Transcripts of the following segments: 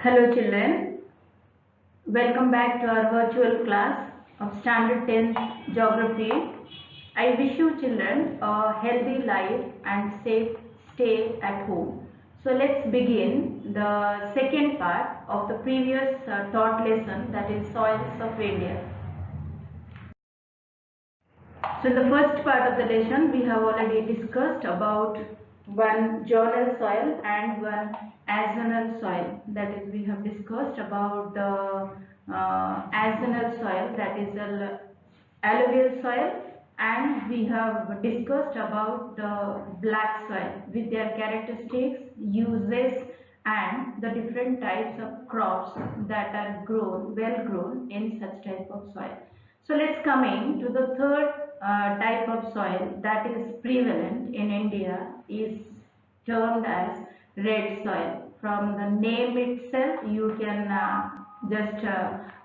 Hello children, welcome back to our virtual class of Standard 10th Geography. I wish you children a healthy life and safe stay at home. So let's begin the second part of the previous taught lesson, that is soils of India. So in the first part of the lesson, we have already discussed about one journal soil and one azonal soil. That is, we have discussed about the azonal soil, that is alluvial soil, and we have discussed about the black soil with their characteristics, uses, and the different types of crops that are grown, well grown in such type of soil. So let's coming to the third type of soil that is prevalent in India is termed as red soil. From the name itself, you can just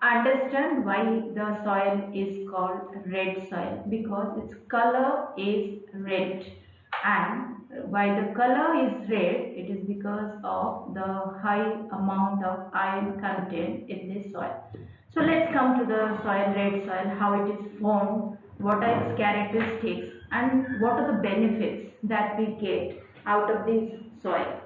understand why the soil is called red soil, because its color is red. And why the color is red, it is because of the high amount of iron content in this soil. So let's come to the soil, red soil, how it is formed, what are its characteristics, and what are the benefits that we get out of this soil.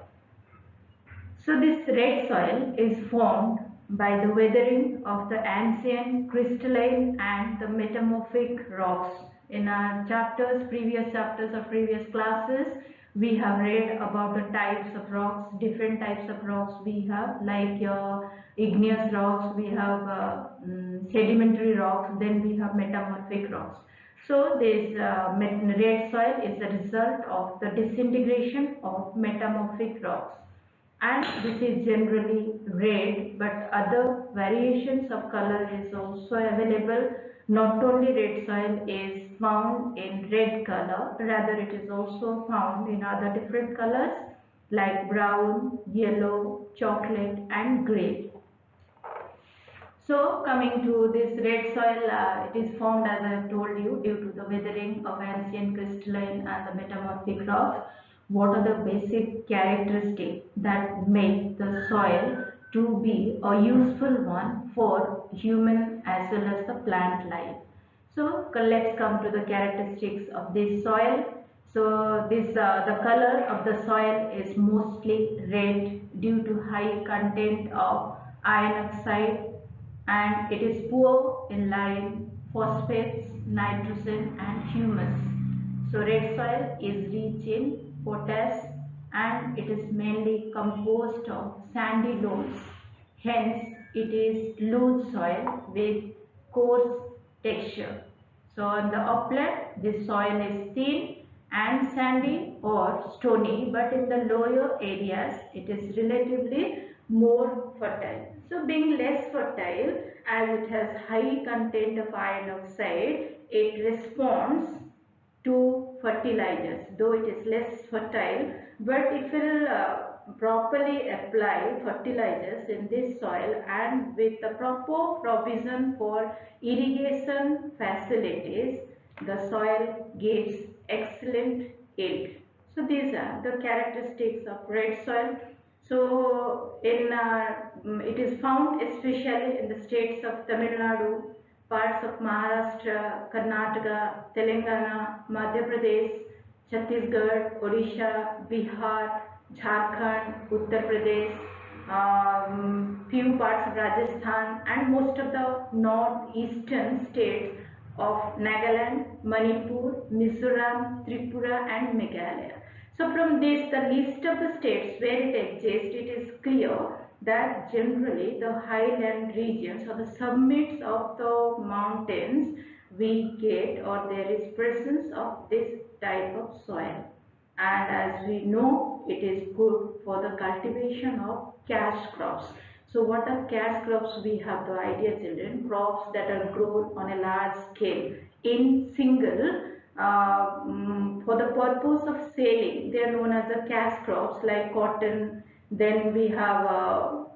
So this red soil is formed by the weathering of the ancient crystalline and the metamorphic rocks. In our chapters, previous chapters of previous classes, we have read about the types of rocks, different types of rocks we have, like igneous rocks, we have sedimentary rocks, then we have metamorphic rocks. So this red soil is the result of the disintegration of metamorphic rocks, and this is generally red, but other variations of color is also available. Not only red soil is found in red color, rather it is also found in other different colors like brown, yellow, chocolate and gray. So coming to this red soil, it is formed, as I have told you, due to the weathering of ancient crystalline and the metamorphic rocks. What are the basic characteristics that make the soil to be a useful one for human as well as the plant life? So let's come to the characteristics of this soil. So this the color of the soil is mostly red due to high content of iron oxide, and it is poor in lime, phosphates, nitrogen and humus. So red soil is rich in potash and it is mainly composed of sandy loams. Hence, it is loose soil with coarse texture. So on the upland, this soil is thin and sandy or stony, but in the lower areas, it is relatively more fertile. So being less fertile, as it has high content of iron oxide, it responds to fertilizers, though it is less fertile, but it will properly apply fertilizers in this soil, and with the proper provision for irrigation facilities, the soil gives excellent yield. So these are the characteristics of red soil. So it is found especially in the states of Tamil Nadu, parts of Maharashtra, Karnataka, Telangana, Madhya Pradesh, Chhattisgarh, Odisha, Bihar, Jharkhand, Uttar Pradesh, few parts of Rajasthan, and most of the northeastern states of Nagaland, Manipur, Mizoram, Tripura and Meghalaya. So from this, the list of the states where it exists, it is clear that generally the highland regions or the summits of the mountains, we get, or there is presence of this type of soil. And as we know, it is good for the cultivation of cash crops. So what are cash crops? We have the idea, children, crops that are grown on a large scale in single for the purpose of selling. They are known as the cash crops, like cotton. Then we have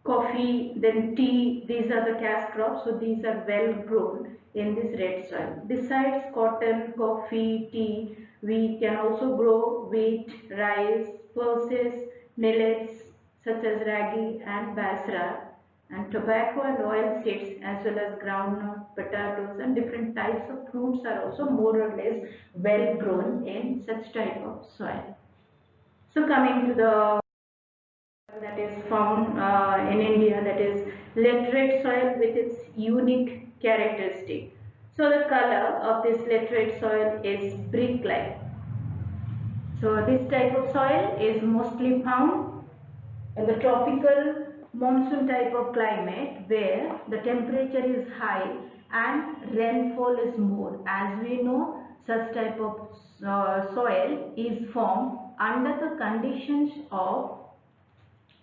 coffee, then tea. These are the cash crops. So these are well grown in this red soil. Besides cotton, coffee, tea, we can also grow wheat, rice, pulses, millets, such as ragi and basra, and tobacco and oil seeds as well as groundnut, potatoes and different types of fruits are also more or less well grown in such type of soil. So coming to the that is found in India, that is laterite soil with its unique characteristic. So the color of this laterite soil is brick-like. So this type of soil is mostly found in the tropical monsoon type of climate where the temperature is high and rainfall is more. As we know, such type of soil is formed under the conditions of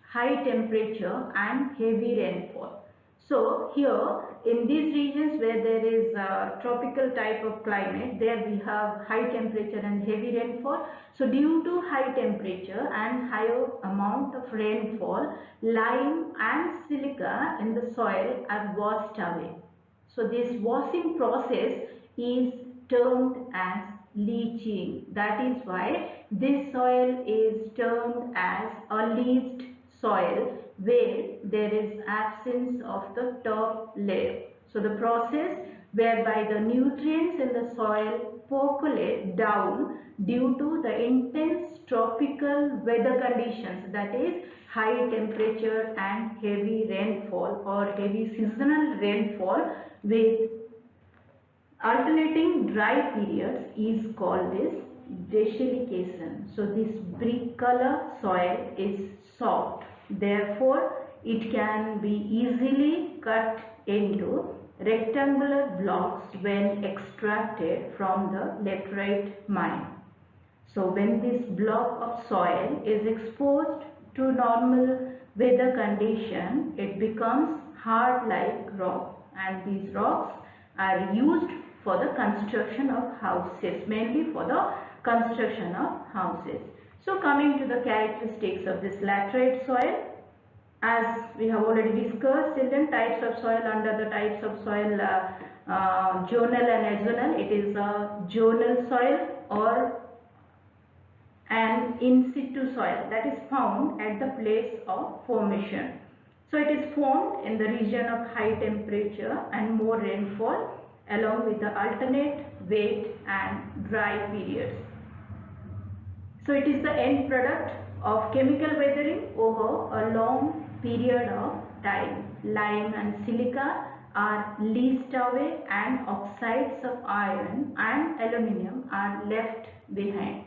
high temperature and heavy rainfall. So here in these regions where there is a tropical type of climate, there we have high temperature and heavy rainfall. So due to high temperature and higher amount of rainfall, lime and silica in the soil are washed away. So this washing process is termed as leaching. That is why this soil is termed as a leached soil where there is absence of the top layer. So the process whereby the nutrients in the soil percolate down due to the intense tropical weather conditions, that is high temperature and heavy rainfall or heavy seasonal rainfall with alternating dry periods is called this desiccation. So this brick color soil is soft, therefore it can be easily cut into rectangular blocks when extracted from the laterite mine. So when this block of soil is exposed to normal weather condition, it becomes hard like rock, and these rocks are used for the construction of houses, mainly for the construction of houses. So coming to the characteristics of this laterite soil, as we have already discussed, children, types of soil under the types of soil zonal and axonal. It is a zonal soil or an in situ soil that is found at the place of formation. So it is formed in the region of high temperature and more rainfall along with the alternate wet and dry periods. So it is the end product of chemical weathering over a long period of time. Lime and silica are leached away and oxides of iron and aluminium are left behind.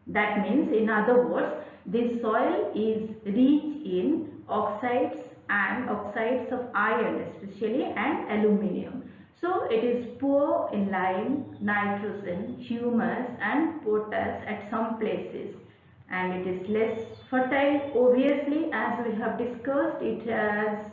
That means, in other words, this soil is rich in oxides and oxides of iron especially and aluminium. So it is poor in lime, nitrogen, humus and potash at some places, and it is less fertile. Obviously, as we have discussed, it has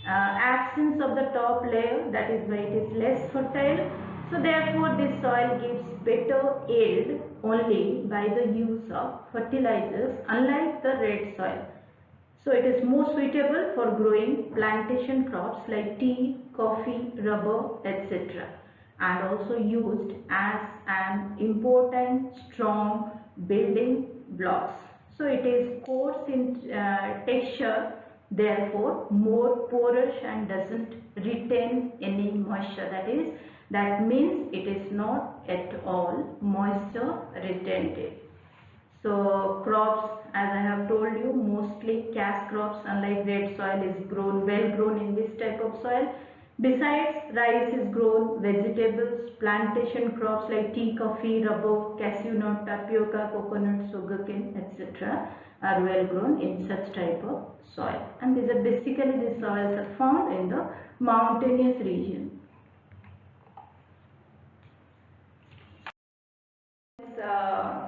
absence of the top layer, that is why it is less fertile. So therefore this soil gives better yield only by the use of fertilizers, unlike the red soil. So it is more suitable for growing plantation crops like tea, coffee, rubber, etc., and also used as an important strong building blocks. So it is coarse in texture, therefore more porous and doesn't retain any moisture. That means it is not at all moisture retentive. So crops, as I have told you, mostly cash crops, unlike red soil, is well grown in this type of soil. Besides, rice is grown, vegetables, plantation crops like tea, coffee, rubber, cashew nut, tapioca, coconut, sugarcane, etc. are well grown in such type of soil. And these soils are found in the mountainous region. Uh,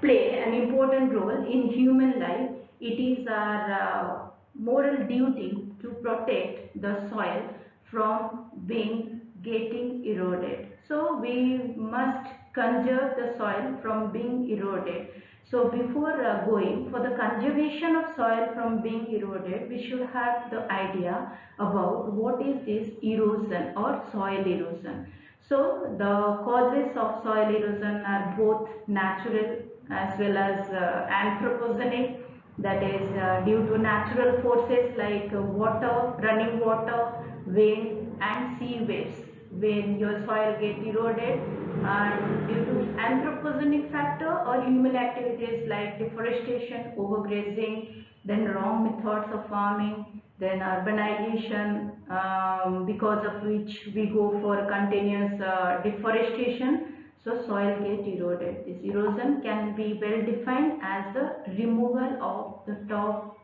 Play an important role in human life. It is our moral duty to protect the soil from getting eroded. So we must conserve the soil from being eroded. So before going for the conservation of soil from being eroded, we should have the idea about what is this erosion or soil erosion. So the causes of soil erosion are both natural as well as anthropogenic. that is due to natural forces like water, running water, wind and sea waves. When your soil get eroded and due to anthropogenic factor or human activities like deforestation, overgrazing, then wrong methods of farming, then urbanization, because of which we go for continuous deforestation, so soil get eroded. This erosion can be well defined as the removal of the top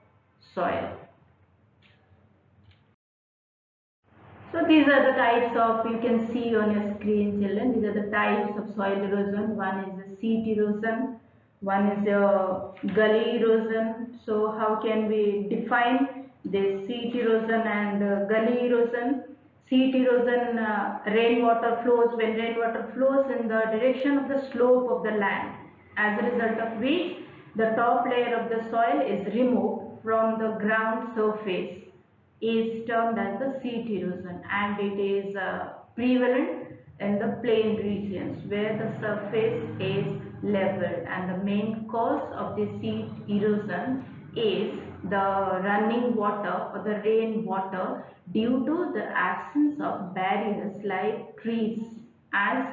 soil. So these are the types of, you can see on your screen children, these are the types of soil erosion. One is the seat erosion, one is the gully erosion. So how can we define this seat erosion and gully erosion? Seat erosion, rainwater flows, when rainwater flows in the direction of the slope of the land, as a result of which the top layer of the soil is removed from the ground surface, is termed as the seat erosion, and it is prevalent in the plain regions where the surface is level, and the main cause of the seat erosion is the running water or the rain water due to the absence of barriers like trees, as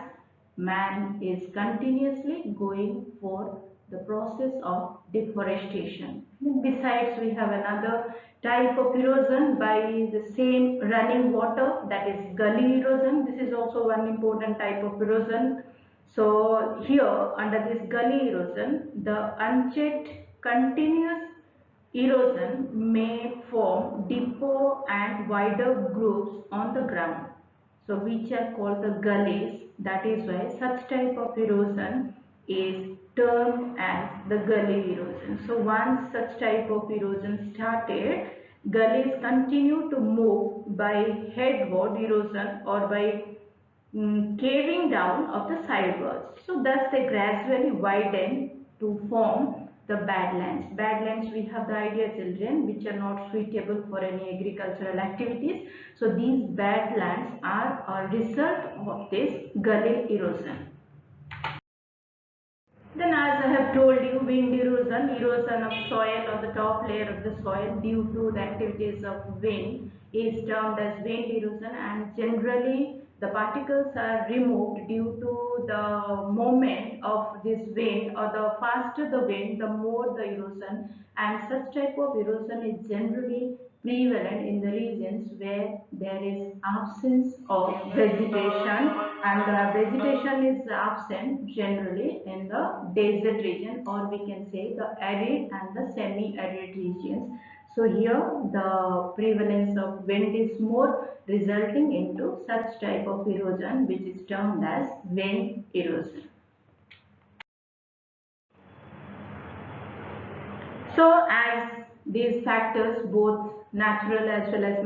man is continuously going for the process of deforestation. Besides, we have another type of erosion by the same running water, that is gully erosion. This is also one important type of erosion. So here under this gully erosion, the unchecked continuous erosion may form deeper and wider grooves on the ground, so which are called the gullies. That is why such type of erosion is termed as the gully erosion. So once such type of erosion started, gullies continue to move by headward erosion or by caving down of the sidewalls. So thus they gradually widen to form the badlands. Badlands, we have the idea children, which are not suitable for any agricultural activities. So these badlands are a result of this gully erosion. Then, as I have told you, wind erosion, erosion of soil or the top layer of the soil due to the activities of wind is termed as wind erosion, and generally the particles are removed due to the movement of this wind, or the faster the wind, the more the erosion, and such type of erosion is generally prevalent in the regions where there is absence of vegetation, and the vegetation is absent generally in the desert region, or we can say the arid and the semi-arid regions. So here the prevalence of wind is more, resulting into such type of erosion which is termed as wind erosion. So as these factors, both natural as well as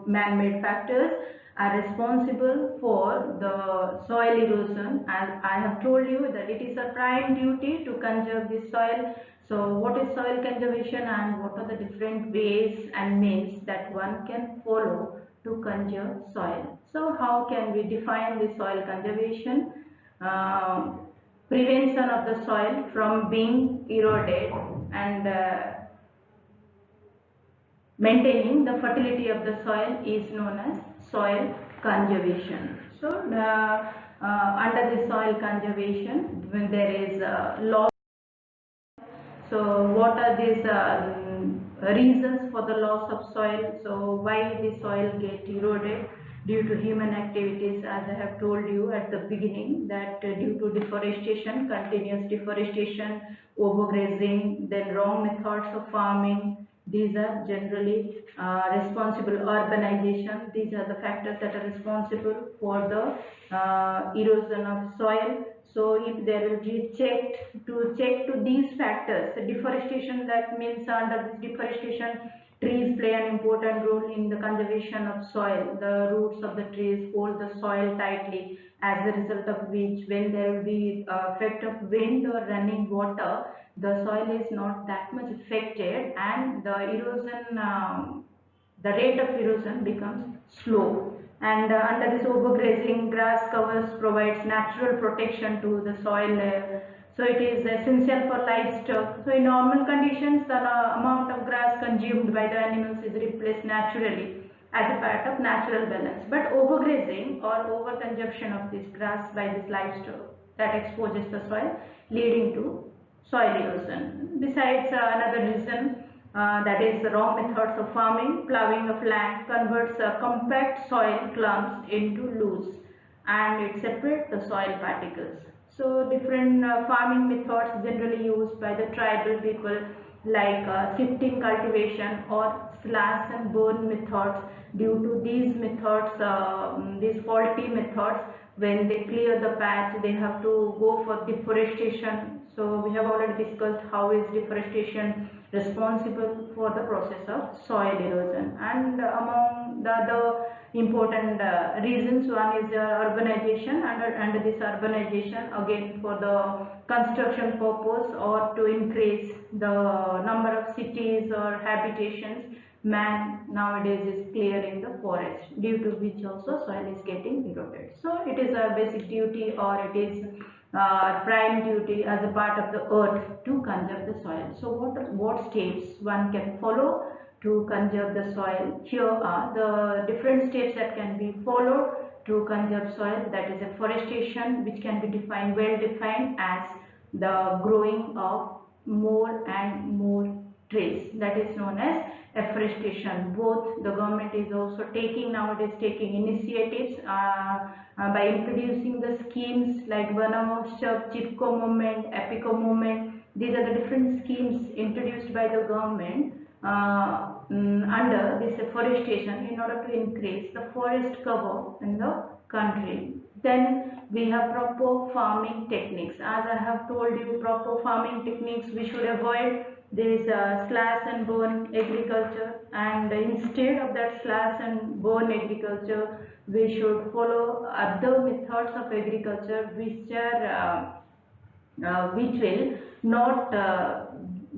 man-made factors, are responsible for the soil erosion, and I have told you that it is a prime duty to conserve the soil. So what is soil conservation, and what are the different ways and means that one can follow to conserve soil? So how can we define the soil conservation? Prevention of the soil from being eroded, and maintaining the fertility of the soil is known as soil conservation. So under the soil conservation, when there is loss, so what are these reasons for the loss of soil? So why the soil get eroded? Due to human activities, as I have told you at the beginning, that due to deforestation, continuous deforestation, overgrazing, then wrong methods of farming, these are generally responsible. Urbanization, these are the factors that are responsible for the erosion of soil. So if there will be check to these factors, deforestation, that means under this deforestation, trees play an important role in the conservation of soil. The roots of the trees hold the soil tightly, as a result of which, when there will be effect of wind or running water, the soil is not that much affected, and the erosion, the rate of erosion becomes slow. And under this overgrazing, grass covers provides natural protection to the soil layer. So it is essential for livestock. So in normal conditions, the amount of grass consumed by the animals is replaced naturally as a part of natural balance. But overgrazing or overconsumption of this grass by this livestock that exposes the soil, leading to soil erosion. Besides, another reason that is the wrong methods of farming. Plowing of land converts compact soil clumps into loose, and it separates the soil particles. So different farming methods generally used by the tribal people, like shifting cultivation or slash and burn methods. Due to these methods, these faulty methods, when they clear the patch, they have to go for deforestation. So we have already discussed how is deforestation responsible for the process of soil erosion. And among the other important reasons, one is urbanization. Under this urbanization, again for the construction purpose or to increase the number of cities or habitations, man nowadays is clearing the forest, due to which also soil is getting eroded. So it is a basic duty, or it is prime duty as a part of the earth to conserve the soil. So what steps one can follow to conserve the soil? Here are the different steps that can be followed to conserve soil. That is afforestation, which can be well defined as the growing of more and more trees. That is known as afforestation. Both the government is also nowadays taking initiatives by introducing the schemes like Vana Mahotsav, Chipko movement, Epico movement. These are the different schemes introduced by the government under this afforestation in order to increase the forest cover in the country. Then we have proper farming techniques. As I have told you, proper farming techniques, we should avoid this slash and burn agriculture, and instead of that slash and burn agriculture, we should follow other methods of agriculture which will not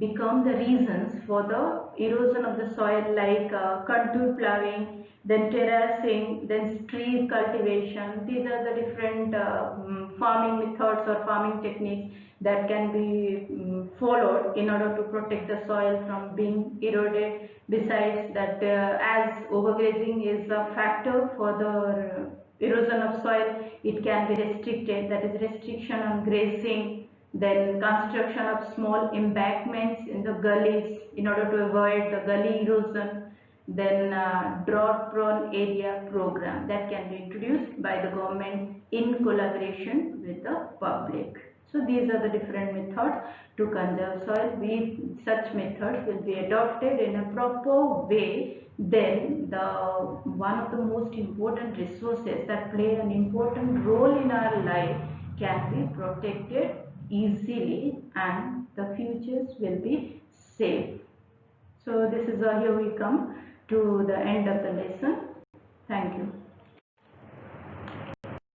become the reasons for the erosion of the soil, like contour plowing, then terracing, then street cultivation. These are the different farming methods or farming techniques that can be followed in order to protect the soil from being eroded. Besides that, as overgrazing is a factor for the erosion of soil, it can be restricted. That is restriction on grazing, then construction of small embankments in the gullies in order to avoid the gully erosion, then drought prone area program that can be introduced by the government in collaboration with the public. So these are the different methods to conserve soil. If such methods will be adopted in a proper way, then one of the most important resources that play an important role in our life can be protected easily, and the futures will be safe. So this is here we come to the end of the lesson. Thank you.